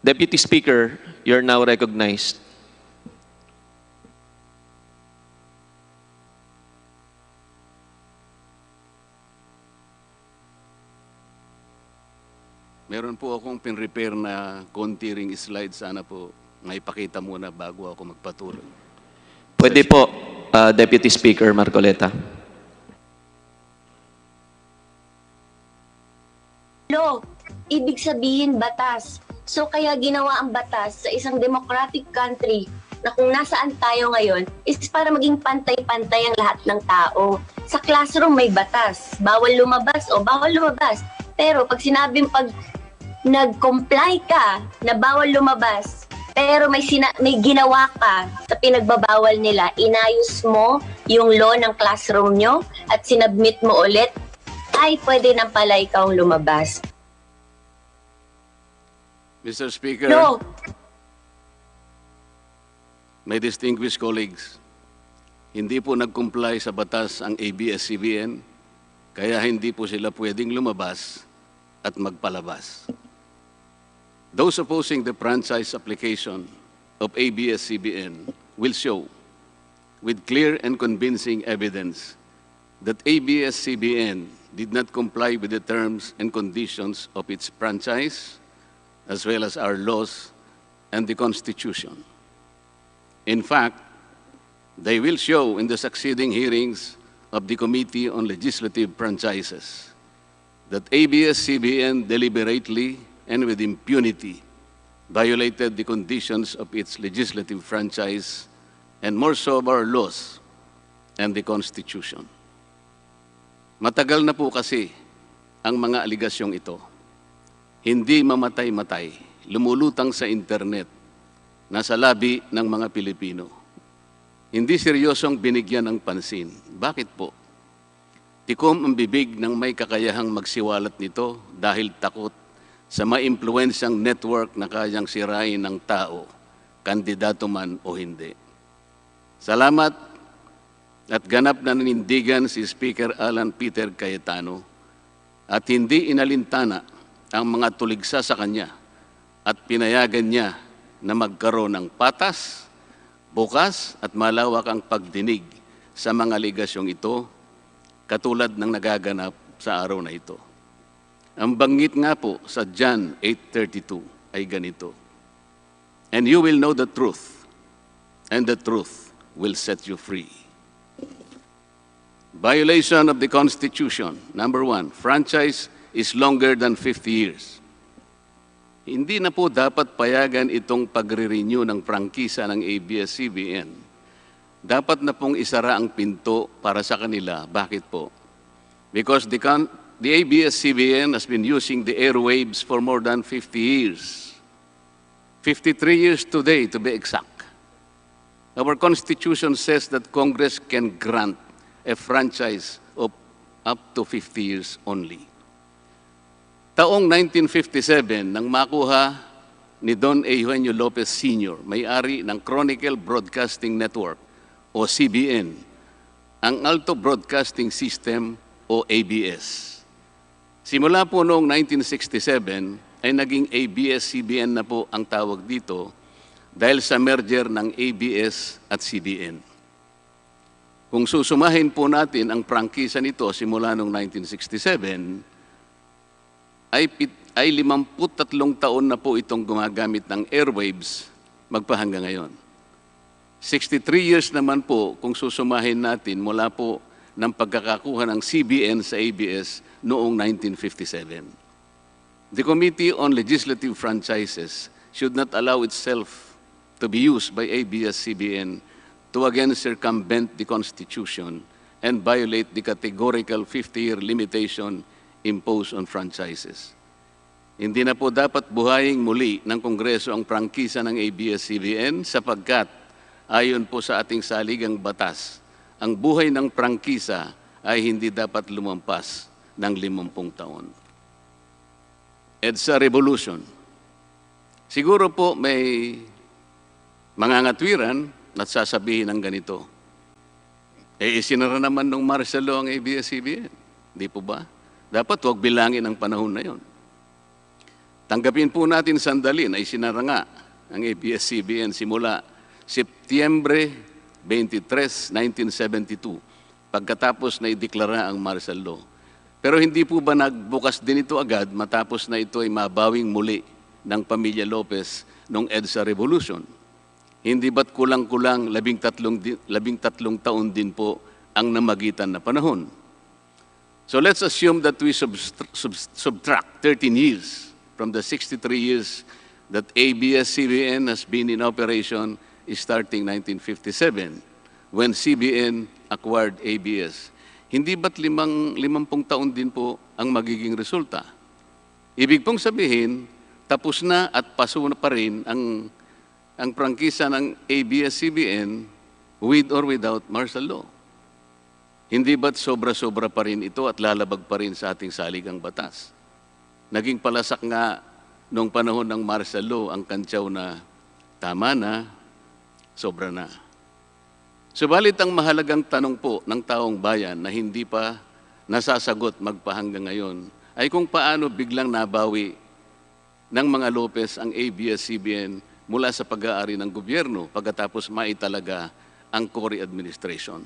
Deputy Speaker, you're now recognized. Meron po akong pin-repair na konti ring slide. Sana po maipakita muna bago ako magpatuloy. Pwede po, Deputy Speaker Marcoleta. Law, ibig sabihin batas. So kaya ginawa ang batas sa isang democratic country na kung nasaan tayo ngayon is para maging pantay-pantay ang lahat ng tao. Sa classroom may batas, bawal lumabas o bawal lumabas. Pero pag sinabing pag nag-comply ka na bawal lumabas, pero may ginawa ka sa pinagbabawal nila, inayos mo yung law ng classroom nyo at sinabmit mo ulit, ay pwede nang pala ikaw lumabas. Mr. Speaker, No. my distinguished colleagues, hindi po nag-comply sa batas ang ABS-CBN, kaya hindi po sila pwedeng lumabas at magpalabas. Those opposing the franchise application of ABS-CBN will show with clear and convincing evidence that ABS-CBN did not comply with the terms and conditions of its franchise, as well as our laws and the Constitution. In fact, they will show in the succeeding hearings of the Committee on Legislative Franchises that ABS-CBN deliberately and with impunity violated the conditions of its legislative franchise and more so of our laws and the Constitution. Matagal na po kasi ang mga aligasyong ito. Hindi mamatay-matay, lumulutang sa internet, nasa labi ng mga Pilipino. Hindi seryosong binigyan ng pansin. Bakit po? Tikom ang bibig ng may kakayahang magsiwalat nito dahil takot sa maimpluwensyang network na kayang sirain ng tao, kandidato man o hindi. Salamat at ganap na nanindigan si Speaker Alan Peter Cayetano at hindi inalintana ang mga tuligsa sa kanya at pinayagan niya na magkaroon ng patas, bukas at malawak ang pagdinig sa mga aligasyong ito katulad ng nagaganap sa araw na ito. Ang banggit nga po sa John 8:32 ay ganito, "And you will know the truth, and the truth will set you free." Violation of the Constitution. Number 1, franchise is longer than 50 years. Hindi na po dapat payagan itong pagre-renew ng prangkisa ng ABS-CBN. Dapat na pong isara ang pinto para sa kanila. Bakit po? Because the ABS-CBN has been using the airwaves for more than 50 years. 53 years today, to be exact. Our Constitution says that Congress can grant a franchise of up to 50 years only. Taong 1957, nang makuha ni Don Eugenio Lopez Sr., may-ari ng Chronicle Broadcasting Network o CBN, ang Alto Broadcasting System o ABS. Simula po noong 1967 ay naging ABS-CBN na po ang tawag dito dahil sa merger ng ABS at CBN. Kung susumahin po natin ang prangkisa nito simula noong 1967, ay 53 taon na po itong gumagamit ng airwaves magpahanggang ngayon. 63 years naman po kung susumahin natin mula po ng pagkakakuha ng CBN sa ABS noong 1957. The Committee on Legislative Franchises should not allow itself to be used by ABS-CBN to again circumvent the Constitution and violate the categorical 50-year limitation imposed on franchises. Hindi na po dapat buhayin muli ng Kongreso ang prangkisa ng ABS-CBN sapagkat ayon po sa ating saligang batas, ang buhay ng prangkisa ay hindi dapat lumampas ng 50 taon. EDSA Revolution. Siguro po may mangangatwiran at sasabihin ng ganito. Isinara naman nung martial law ang ABS-CBN. Di po ba? Dapat huwag bilangin ang panahon na yon. Tanggapin po natin sandali na isinara nga ang ABS-CBN simula Setyembre 23, 1972, pagkatapos na ideklara ang martial law. Pero hindi po ba nagbukas din ito agad matapos na ito ay mabawing muli ng pamilya Lopez noong EDSA Revolution? Hindi ba't kulang-kulang 13 taon din po ang namagitan na panahon? So let's assume that we subtract 13 years from the 63 years that ABS-CBN has been in operation starting 1957, when CBN acquired ABS. Hindi ba't 50 taon din po ang magiging resulta? Ibig pong sabihin, tapos na at paso na pa rin ang prangkisa ng ABS-CBN with or without martial law. Hindi ba't sobra-sobra pa rin ito at lalabag pa rin sa ating saligang batas? Naging palasak nga noong panahon ng martial law ang kantyaw na tama na, sobra na. Subalit ang mahalagang tanong po ng taong bayan na hindi pa nasasagot magpahanggang ngayon ay kung paano biglang nabawi ng mga Lopez ang ABS-CBN mula sa pag-aari ng gobyerno pagkatapos maitalaga ang Cory administration.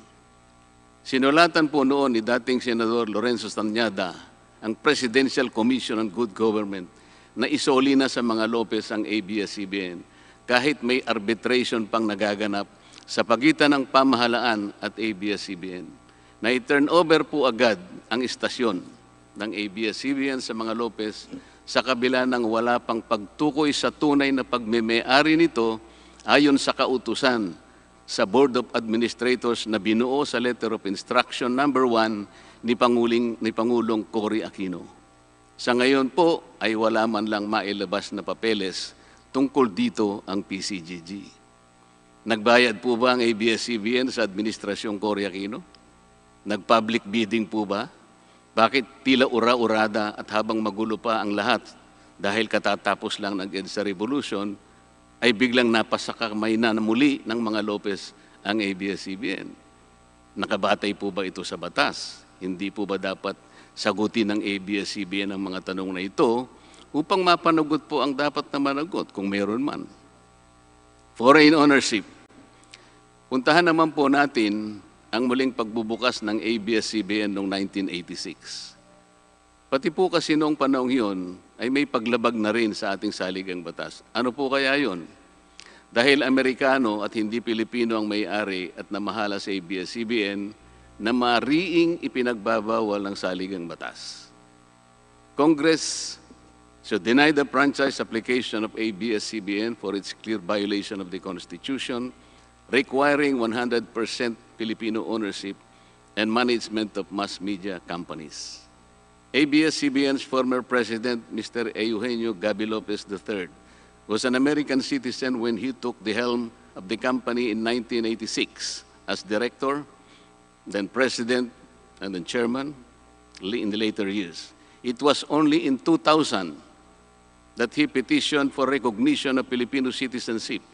Sinulatan po noon ni dating Senador Lorenzo Tanyada ang Presidential Commission on Good Government na isoli na sa mga Lopez ang ABS-CBN kahit may arbitration pang nagaganap sa pagitan ng pamahalaan at ABS-CBN. Na i-turn over po agad ang istasyon ng ABS-CBN sa mga Lopez sa kabila ng wala pang pagtukoy sa tunay na pagmeme-ari nito ayon sa kautusan sa Board of Administrators na binuo sa Letter of Instruction number 1 ni Pangulong Cory Aquino. Sa ngayon po ay wala man lang mailabas na papeles tungkol dito ang PCGG. Nagbayad po ba ang ABS-CBN sa Administrasyong Cory Aquino? Nag-public bidding po ba? Bakit tila ura-urada at habang magulo pa ang lahat dahil katatapos lang ng EDSA Revolution, ay biglang napasakamay na muli ng mga Lopez ang ABS-CBN? Nakabatay po ba ito sa batas? Hindi po ba dapat sagutin ng ABS-CBN ang mga tanong na ito upang mapanagot po ang dapat na managot kung meron man? Foreign ownership. Puntahan naman po natin ang muling pagbubukas ng ABS-CBN noong 1986. Pati po kasi noong panahon yun ay may paglabag na rin sa ating saligang batas. Ano po kaya yun? Dahil Amerikano at hindi Pilipino ang may-ari at namahala sa ABS-CBN, na mariing ipinagbabawal ng saligang batas. Congress should deny the franchise application of ABS-CBN for its clear violation of the Constitution, requiring 100% Filipino ownership and management of mass media companies. ABS-CBN's former president, Mr. Eugenio Gaby Lopez III, was an American citizen when he took the helm of the company in 1986 as director, then president, and then chairman in the later years. It was only in 2000 that he petitioned for recognition of Filipino citizenship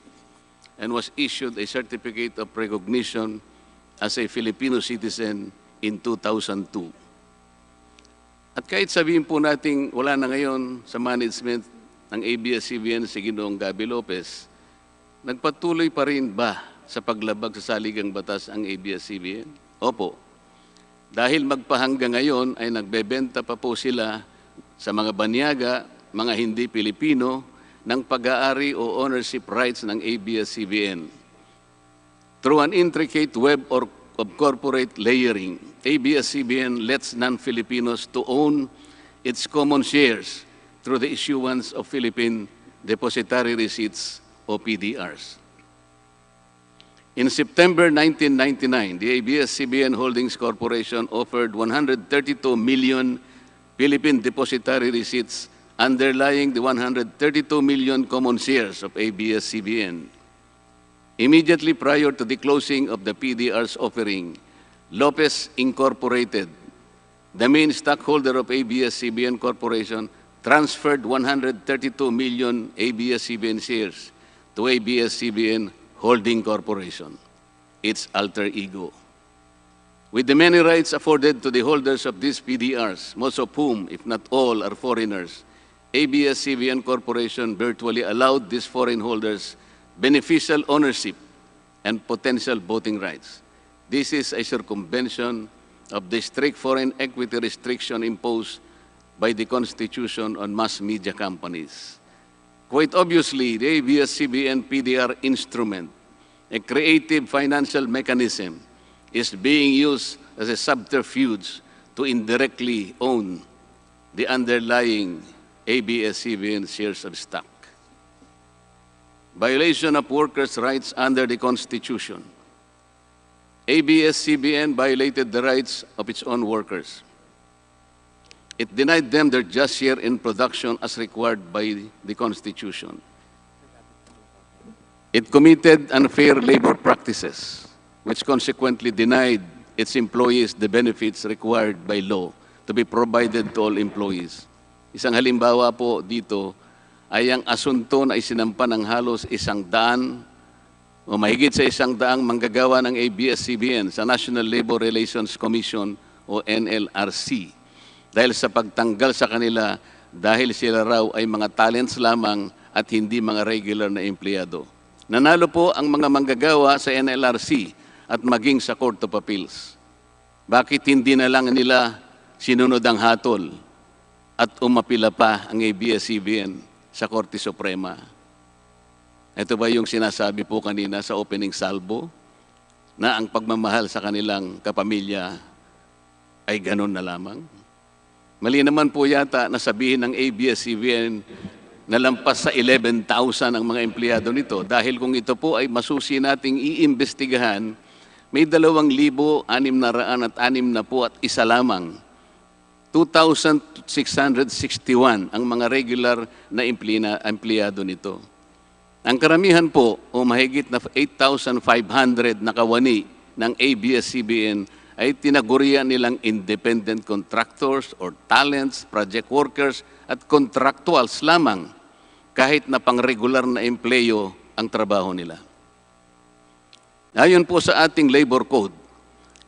and was issued a certificate of recognition as a Filipino citizen in 2002. At kahit sabihin po natin wala na ngayon sa management ng ABS-CBN si Ginoong Gaby Lopez, nagpatuloy pa rin ba sa paglabag sa saligang batas ang ABS-CBN? Opo. Dahil magpahanggang ngayon ay nagbebenta pa po sila sa mga banyaga, mga hindi Pilipino, ng pag-aari o ownership rights ng ABS-CBN. Through an intricate web of corporate layering, ABS-CBN lets non-Filipinos to own its common shares through the issuance of Philippine Depositary Receipts o PDRs. In September 1999, the ABS-CBN Holdings Corporation offered 132 million Philippine Depositary Receipts underlying the 132 million common shares of ABS-CBN. Immediately prior to the closing of the PDR's offering, Lopez Incorporated, the main stockholder of ABS-CBN Corporation, transferred 132 million ABS-CBN shares to ABS-CBN Holding Corporation, its alter ego. With the many rights afforded to the holders of these PDRs, most of whom, if not all, are foreigners, ABS-CBN Corporation virtually allowed these foreign holders beneficial ownership and potential voting rights. This is a circumvention of the strict foreign equity restriction imposed by the Constitution on mass media companies. Quite obviously, the ABS-CBN PDR instrument, a creative financial mechanism, is being used as a subterfuge to indirectly own the underlying ABS-CBN shares of stock. Violation of workers' rights under the Constitution. ABS-CBN violated the rights of its own workers. It denied them their just share in production as required by the Constitution. It committed unfair labor practices, which consequently denied its employees the benefits required by law to be provided to all employees. Isang halimbawa po dito ay ang asunto na isinampa ng halos 100 o mahigit sa 100 manggagawa ng ABS-CBN sa National Labor Relations Commission o NLRC dahil sa pagtanggal sa kanila dahil sila raw ay mga talents lamang at hindi mga regular na empleyado. Nanalo po ang mga manggagawa sa NLRC at maging sa Court of Appeals. Bakit hindi na lang nila sinunod ang hatol at umapila pa ang ABS-CBN sa Korte Suprema? Ito ba yung sinasabi po kanina sa opening salvo na ang pagmamahal sa kanilang kapamilya ay ganun na lamang? Mali naman po yata na sabihin ng ABS-CBN na lampas sa 11,000 ang mga empleyado nito dahil kung ito po ay masusi nating iimbestigahan, may 2,661 at isa lamang. 2,661 ang mga regular na empleyado nito. Ang karamihan po o mahigit na 8,500 na kawani ng ABS-CBN ay tinagurian nilang independent contractors or talents, project workers at contractuals lamang kahit na pang-regular na empleyo ang trabaho nila. Ayon po sa ating labor code,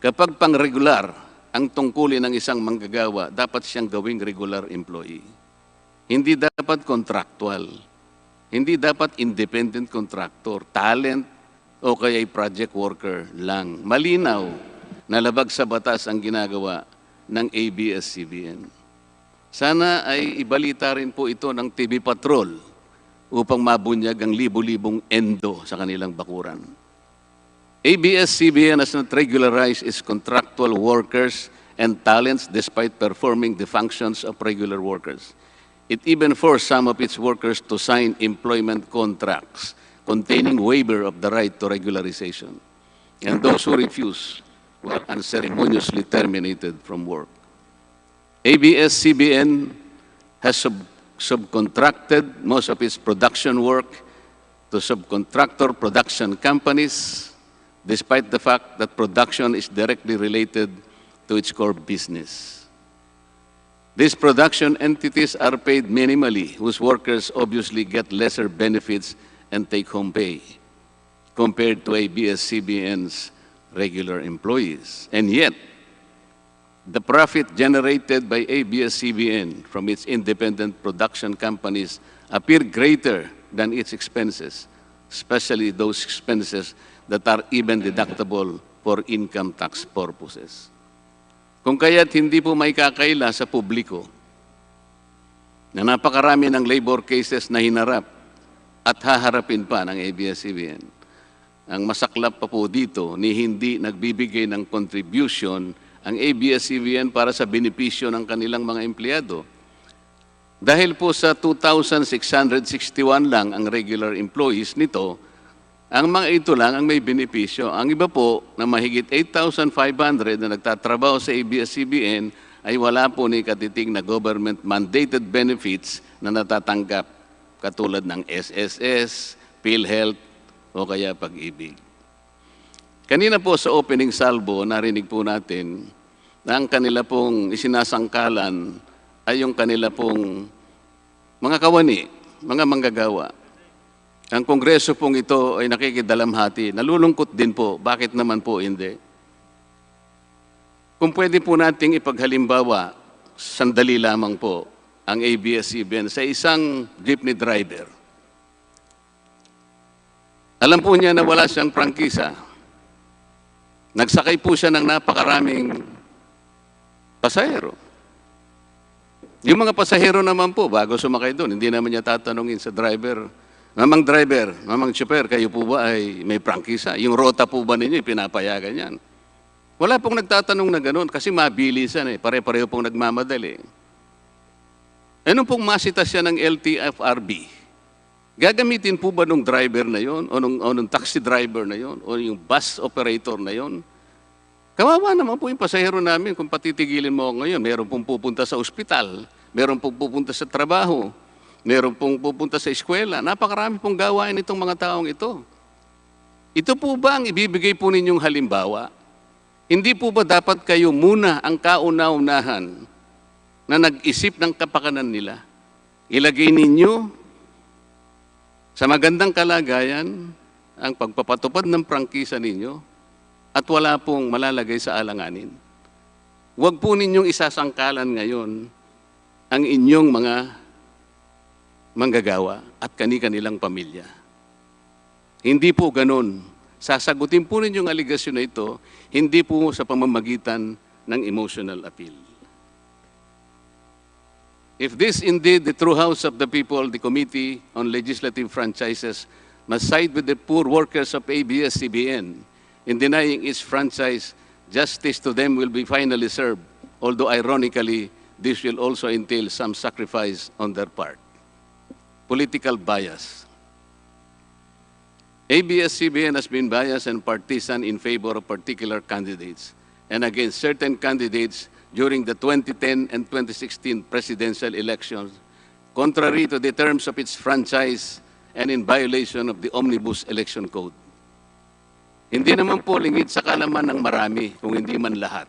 kapag pang-regular ang tungkulin ng isang manggagawa, dapat siyang gawing regular employee. Hindi dapat contractual. Hindi dapat independent contractor, talent, o kaya'y project worker lang. Malinaw na labag sa batas ang ginagawa ng ABS-CBN. Sana ay ibalita rin po ito ng TV Patrol upang mabunyag ang libo-libong endo sa kanilang bakuran. ABS-CBN has not regularized its contractual workers and talents despite performing the functions of regular workers. It even forced some of its workers to sign employment contracts containing waiver of the right to regularization. And those who refuse were unceremoniously terminated from work. ABS-CBN has subcontracted most of its production work to subcontractor production companies, despite the fact that production is directly related to its core business. These production entities are paid minimally, whose workers obviously get lesser benefits and take-home pay compared to ABS-CBN's regular employees. And yet, the profit generated by ABS-CBN from its independent production companies appear greater than its expenses, especially those expenses that are even deductible for income tax purposes. Kung kaya't hindi po may kakaila sa publiko na napakarami ng labor cases na hinarap at haharapin pa ng ABS-CBN. Ang masaklap pa po dito ni hindi nagbibigay ng contribution ang ABS-CBN para sa benepisyo ng kanilang mga empleyado. Dahil po sa 2,661 lang ang regular employees nito, ang mga ito lang ang may benepisyo. Ang iba po na mahigit 8,500 na nagtatrabaho sa ABS-CBN ay wala po ni katiting na government-mandated benefits na natatanggap katulad ng SSS, PhilHealth o kaya Pag-ibig. Kanina po sa opening salvo, narinig po natin na ang kanila pong isinasangkalan ay yung kanila pong mga kawani, mga manggagawa. Ang kongreso pong ito ay nakikidalamhati. Nalulungkot din po. Bakit naman po hindi? Kung pwede po nating ipaghalimbawa, sandali lamang po, ang ABS-CBN sa isang jeepney driver. Alam po niya na wala siyang prangkisa. Nagsakay po siya ng napakaraming pasahero. Yung mga pasahero naman po, bago sumakay doon, hindi naman niya tatanungin sa driver, mamang driver, mamang chauffeur, kayo po ba ay may prangkisa? Yung rota po ba ninyo, pinapayagan yan? Wala pong nagtatanong na gano'n kasi mabilisan eh. Pare-pareho pong nagmamadali. Nung pong masita siya ng LTFRB, gagamitin po ba nung driver na yon o nung taxi driver na yon o yung bus operator na yon? Kawawa naman po yung pasahero namin kung patitigilin mo ngayon. Meron pong pupunta sa ospital, meron pong pupunta sa trabaho, meron pong pupunta sa eskwela. Napakarami pong gawain itong mga taong ito. Ito po ba ang ibibigay po ninyong halimbawa? Hindi po ba dapat kayo muna ang kauna-unahan na nag-isip ng kapakanan nila? Ilagay ninyo sa magandang kalagayan ang pagpapatupad ng prangkisa ninyo at wala pong malalagay sa alanganin. Huwag po ninyong isasangkalan ngayon ang inyong mga manggagawa at kani-kanilang pamilya. Hindi po ganun. Sasagutin po ninyong aligasyon na ito, hindi po sa pamamagitan ng emotional appeal. If this indeed the true house of the people, the Committee on Legislative Franchises must side with the poor workers of ABS-CBN in denying its franchise, justice to them will be finally served, although ironically, this will also entail some sacrifice on their part. Political bias. ABS-CBN has been biased and partisan in favor of particular candidates and against certain candidates during the 2010 and 2016 presidential elections, contrary to the terms of its franchise and in violation of the Omnibus Election Code. Hindi naman po lingid sa kalaman ng marami, kung hindi man lahat,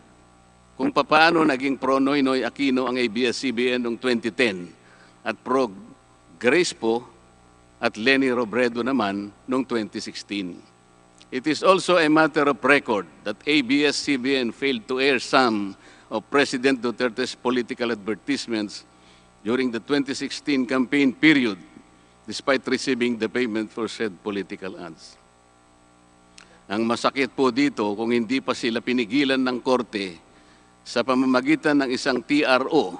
kung paano naging pro-Noynoy Aquino ang ABS-CBN noong 2010 at pro-Grace po at Lenny Robredo naman noong 2016. It is also a matter of record that ABS-CBN failed to air some of President Duterte's political advertisements during the 2016 campaign period, despite receiving the payment for said political ads. Ang masakit po dito, kung hindi pa sila pinigilan ng korte sa pamamagitan ng isang TRO,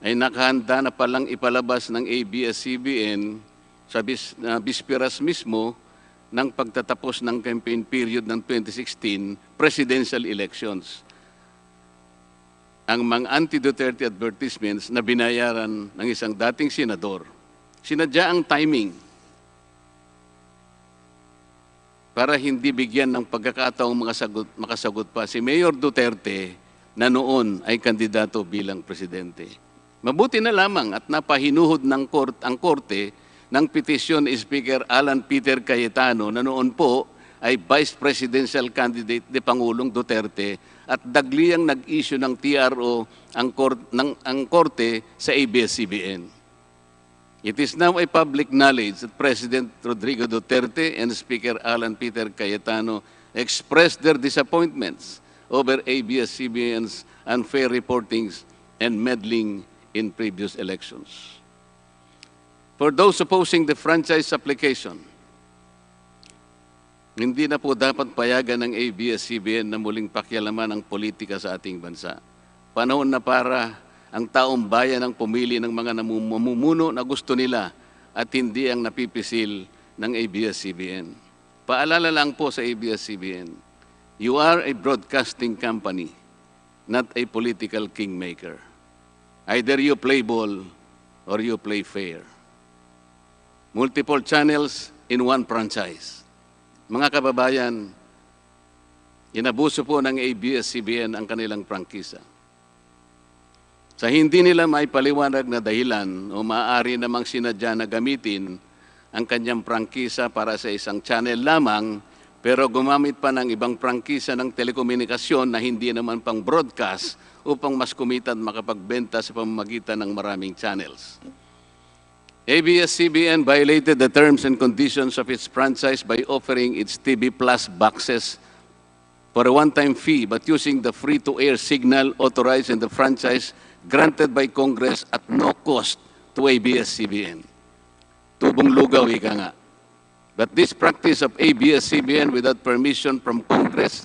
ay nakahanda na palang ipalabas ng ABS-CBN sa bisperas mismo ng pagtatapos ng campaign period ng 2016 presidential elections. Ang mga anti-Duterte advertisements na binayaran ng isang dating senador. Sinadya ang timing para hindi bigyan ng pagkakataong makasagot pa si Mayor Duterte na noon ay kandidato bilang presidente. Mabuti na lamang at napahinuhod ng ang korte ng petisyon ni Speaker Alan Peter Cayetano na noon po ay Vice Presidential Candidate ni Pangulong Duterte at dagliang nag-issue ng TRO ang korte sa ABS-CBN. It is now a public knowledge that President Rodrigo Duterte and Speaker Alan Peter Cayetano expressed their disappointments over ABS-CBN's unfair reportings and meddling in previous elections. For those opposing the franchise application, hindi na po dapat payagan ng ABS-CBN na muling pakialaman ang politika sa ating bansa. Panahon na para ang taong bayan ang pumili ng mga namumuno na gusto nila at hindi ang napipisil ng ABS-CBN. Paalala lang po sa ABS-CBN, you are a broadcasting company, not a political kingmaker. Either you play ball or you play fair. Multiple channels in one franchise. Mga kababayan, inabuso po ng ABS-CBN ang kanilang prangkisa. Sa hindi nila may paliwanag na dahilan o maaari namang sinadya na gamitin ang kanyang prangkisa para sa isang channel lamang, pero gumamit pa ng ibang prangkisa ng telekomunikasyon na hindi naman pang broadcast upang mas kumita at makapagbenta sa pamamagitan ng maraming channels. ABS-CBN violated the terms and conditions of its franchise by offering its TV Plus boxes for a one-time fee but using the free-to-air signal authorized in the franchise granted by Congress at no cost to ABS-CBN. Tubong lugaw, ika nga. But this practice of ABS-CBN without permission from Congress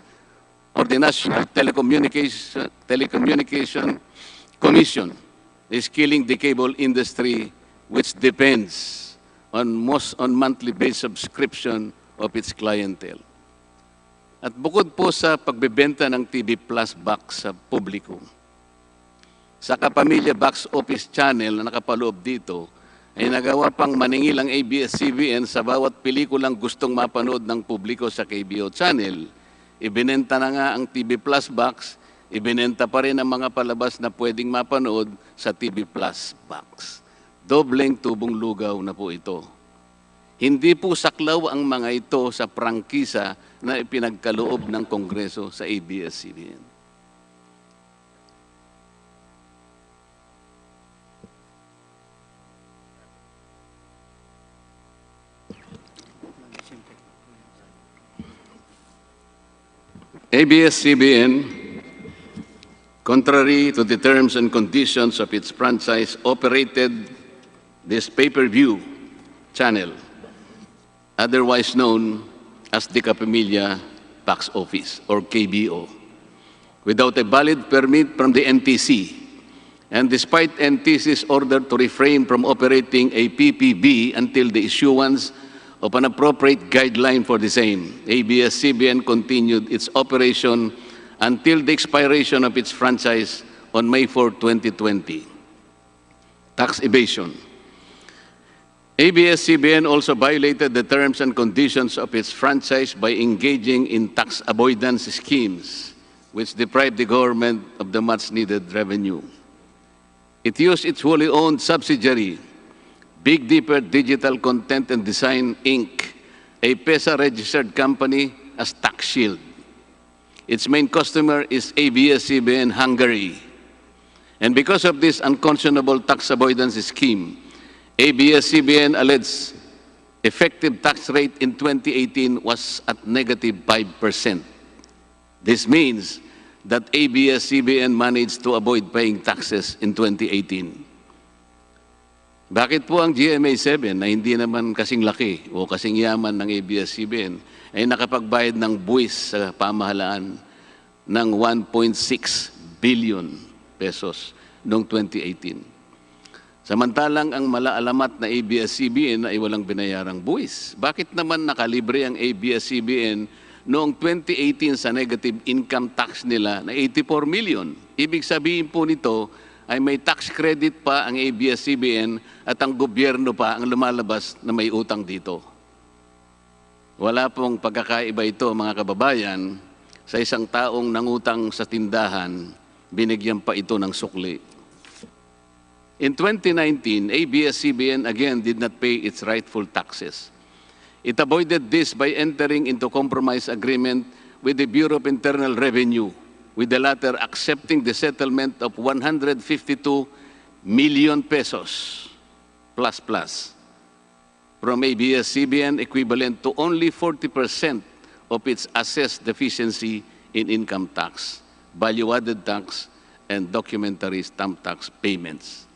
or the National Telecommunication Commission is killing the cable industry, which depends on monthly-based subscription of its clientele. At bukod po sa pagbebenta ng TV Plus box sa publiko, sa Kapamilya Box Office Channel na nakapaloob dito, ay nagawa pang maningil ang ABS-CBN sa bawat pelikulang gustong mapanood ng publiko sa KBO Channel. Ibinenta na nga ang TV Plus box, ibinenta pa rin ang mga palabas na pwedeng mapanood sa TV Plus box. Dobleng tubong lugaw na po ito. Hindi po saklaw ang mga ito sa prangkisa na ipinagkaloob ng Kongreso sa ABS-CBN. ABS-CBN, contrary to the terms and conditions of its franchise, operated this pay-per-view channel, otherwise known as the Kapamilya Box Office, or KBO, without a valid permit from the NTC. And despite NTC's order to refrain from operating a PPB until the issuance of an appropriate guideline for the same, ABS-CBN continued its operation until the expiration of its franchise on May 4, 2020. Tax evasion. ABS-CBN also violated the terms and conditions of its franchise by engaging in tax avoidance schemes, which deprived the government of the much-needed revenue. It used its wholly owned subsidiary, Big Dipper Digital Content and Design, Inc., a PESA-registered company, as tax shield. Its main customer is ABS-CBN Hungary. And because of this unconscionable tax avoidance scheme, ABS-CBN alleged effective tax rate in 2018 was at negative 5%. This means that ABS-CBN managed to avoid paying taxes in 2018. Bakit po ang GMA7 na hindi naman kasing laki o kasing yaman ng ABS-CBN ay nakapagbayad ng buwis sa pamahalaan ng 1.6 billion pesos noong 2018? Samantalang ang malaalamat na ABS-CBN ay walang binayarang buwis. Bakit naman nakalibre ang ABS-CBN noong 2018 sa negative income tax nila na 84 million? Ibig sabihin po nito ay may tax credit pa ang ABS-CBN at ang gobyerno pa ang lumalabas na may utang dito. Wala pong pagkakaiba ito, mga kababayan, sa isang taong nangutang sa tindahan, binigyan pa ito ng sukli. In 2019, ABS-CBN again did not pay its rightful taxes. It avoided this by entering into compromise agreement with the Bureau of Internal Revenue, with the latter accepting the settlement of 152 million pesos plus from ABS-CBN, equivalent to only 40% of its assessed deficiency in income tax, value-added tax, and documentary stamp tax payments.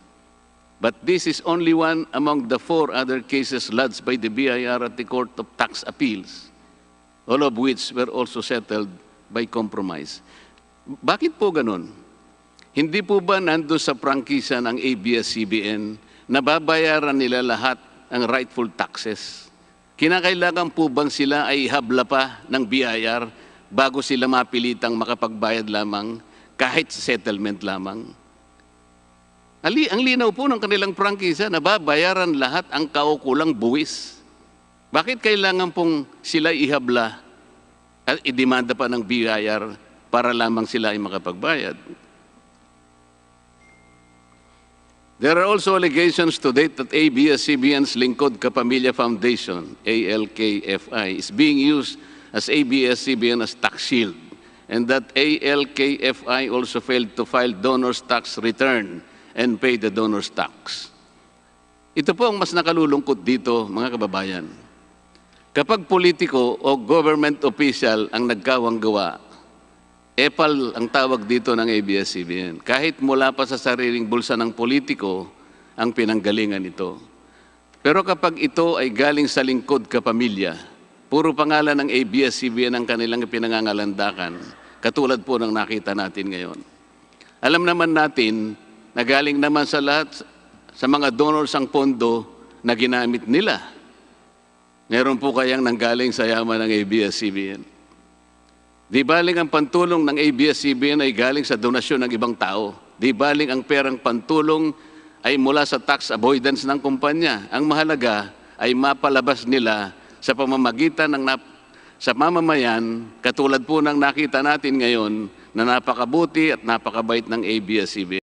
But this is only one among the 4 other cases lodged by the BIR at the Court of Tax Appeals, all of which were also settled by compromise. Bakit po ganun? Hindi po ba nando sa prangkisa ng ABS-CBN na babayaran nila lahat ang rightful taxes? Kinakailangan po bang sila ay habla pa ng BIR bago sila mapilitang makapagbayad lamang kahit settlement lamang? Ang linaw po ng kanilang prangkisa na babayaran lahat ang kaukulang buwis. Bakit kailangan pong sila ihabla at idemanda pa ng BIR para lamang sila ay makapagbayad? There are also allegations to date that ABS-CBN's Lingkod Kapamilya Foundation, ALKFI, is being used as ABS-CBN as tax shield, and that ALKFI also failed to file donor's tax return and pay the donor's tax. Ito po ang mas nakalulungkot dito, mga kababayan. Kapag politiko o government official ang nagkawang gawa, Epal ang tawag dito ng ABS-CBN. Kahit mula pa sa sariling bulsa ng politiko, ang pinanggalingan ito. Pero kapag ito ay galing sa lingkod kapamilya, puro pangalan ng ABS-CBN ang kanilang pinangangalandakan, katulad po ng nakita natin ngayon. Alam naman natin na galing naman sa lahat, sa mga donors ang pondo na ginamit nila. Meron po kayang nanggaling sa yaman ng ABS-CBN. Di baling ang pantulong ng ABS-CBN ay galing sa donasyon ng ibang tao. Di baling ang perang pantulong ay mula sa tax avoidance ng kumpanya. Ang mahalaga ay mapalabas nila sa pamamagitan ng sa mamamayan, katulad po ng nakita natin ngayon na napakabuti at napakabait ng ABS-CBN.